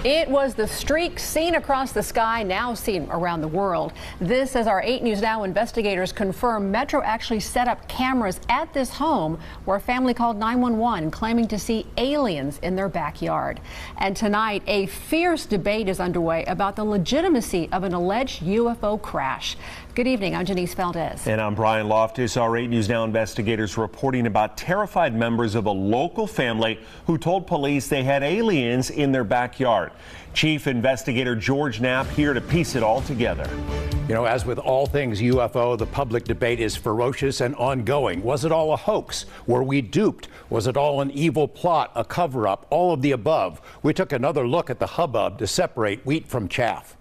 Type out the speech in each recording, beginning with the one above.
It was the streak seen across the sky, now seen around the world. This as our 8 News Now investigators confirm Metro actually set up cameras at this home where a family called 911 claiming to see aliens in their backyard. And tonight, a fierce debate is underway about the legitimacy of an alleged UFO crash. Good evening, I'm Janice Valdez. And I'm Brian Loftus. Our 8 News Now investigators reporting about terrified members of a local family who told police they had aliens in their backyard. Chief Investigator George Knapp here to piece it all together. You know, as with all things UFO, the public debate is ferocious and ongoing. Was it all a hoax? Were we duped? Was it all an evil plot, a cover-up, all of the above? We took another look at the hubbub to separate wheat from chaff.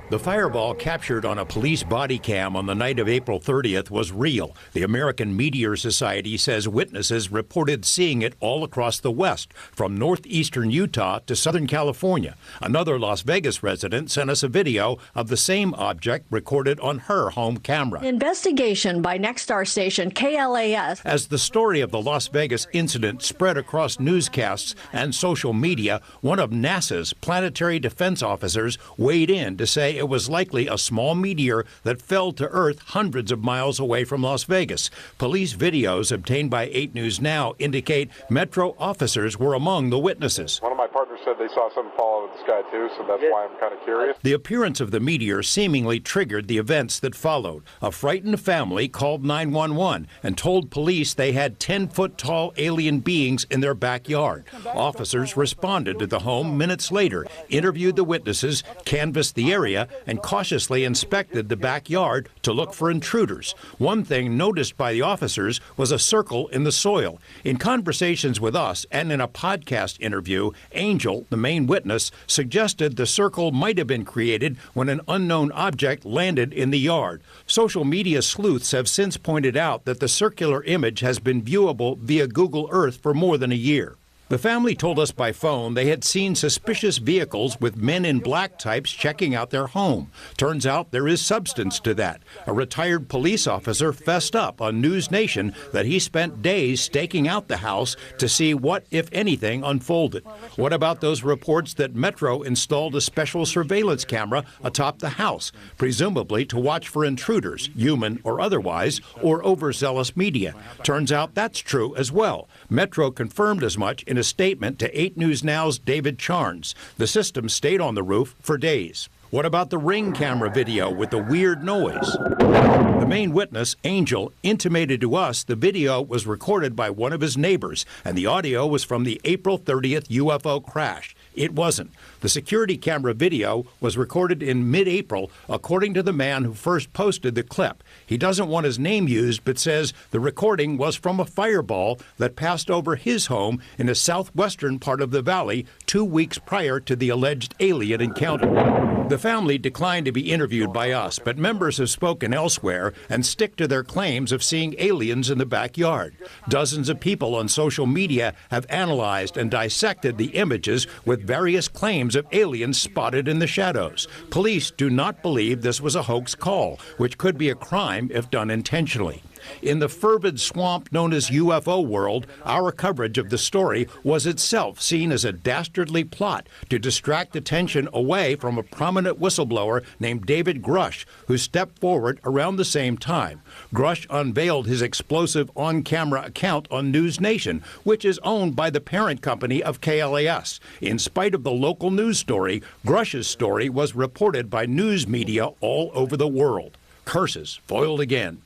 The fireball captured on a police body cam on the night of April 30th was real. The American Meteor Society says witnesses reported seeing it all across the West, from northeastern Utah to Southern California. Another Las Vegas resident sent us a video of the same object recorded on her home camera. Investigation by Nexstar station KLAS. As the story of the Las Vegas incident spread across newscasts and social media, one of NASA's planetary defense officers weighed in to say it was likely a small meteor that fell to Earth hundreds of miles away from Las Vegas. Police videos obtained by 8 News Now indicate Metro officers were among the witnesses. One of my partners said they saw something fall out of the sky too, so that's why I'm kind of curious. The appearance of the meteor seemingly triggered the events that followed. A frightened family called 911 and told police they had 10-foot-tall alien beings in their backyard. Officers responded to the home minutes later, interviewed the witnesses, canvassed the area, and cautiously inspected the backyard to look for intruders. One thing noticed by the officers was a circle in the soil. In conversations with us and in a podcast interview, Angel, the main witness, suggested the circle might have been created when an unknown object landed in the yard. Social media sleuths have since pointed out that the circular image has been viewable via Google Earth for more than a year. The family told us by phone they had seen suspicious vehicles with men in black types checking out their home. Turns out there is substance to that. A retired police officer fessed up on News Nation that he spent days staking out the house to see what, if anything, unfolded. What about those reports that Metro installed a special surveillance camera atop the house, presumably to watch for intruders, human or otherwise, or overzealous media? Turns out that's true as well. Metro confirmed as much in a statement to 8 News Now's David Charnes. The system stayed on the roof for days. What about the Ring camera video with the weird noise? The main witness, Angel, intimated to us the video was recorded by one of his neighbors, and the audio was from the April 30th UFO crash. It wasn't. The security camera video was recorded in mid-April, according to the man who first posted the clip. He doesn't want his name used, but says the recording was from a fireball that passed over his home in the southwestern part of the valley 2 weeks prior to the alleged alien encounter. The family declined to be interviewed by us, but members have spoken elsewhere and stick to their claims of seeing aliens in the backyard. Dozens of people on social media have analyzed and dissected the images with various claims of aliens spotted in the shadows. Police do not believe this was a hoax call, which could be a crime if done intentionally. In the fervid swamp known as UFO world, our coverage of the story was itself seen as a dastardly plot to distract attention away from a prominent whistleblower named David Grush, who stepped forward around the same time. Grush unveiled his explosive on-camera account on News Nation, which is owned by the parent company of KLAS. In spite of the local news story, Grush's story was reported by news media all over the world. Curses foiled again.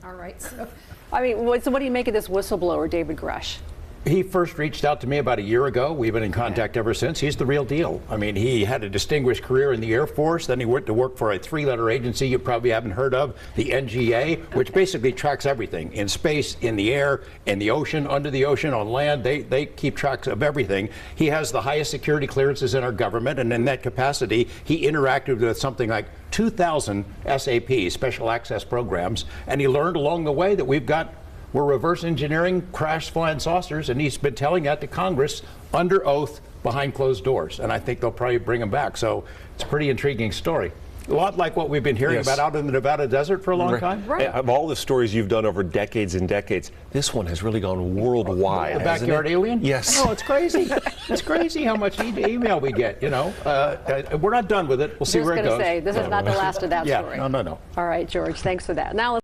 All right. So what do you make of this whistleblower, David Grush? He first reached out to me about a year ago. We've been in contact ever since. He's the real deal. I mean, he had a distinguished career in the Air Force. Then he went to work for a 3-letter agency you probably haven't heard of, the NGA, which basically tracks everything in space, in the air, in the ocean, under the ocean, on land. They keep track of everything. He has the highest security clearances in our government, and in that capacity, he interacted with something like 2,000 SAP, special access programs, and he learned along the way that we're reverse engineering crash flying saucers, and he's been telling that to Congress under oath behind closed doors, and I think they'll probably bring him back. So it's a pretty intriguing story. A lot like what we've been hearing about out in the Nevada desert for a long time. Right. Of all the stories you've done over decades and decades, this one has really gone worldwide. The backyard alien? Yes. Oh, it's crazy. It's crazy how much email we get, you know. We're not done with it. We'll see where it goes. This is not the last of that story. No. All right, George, thanks for that. Now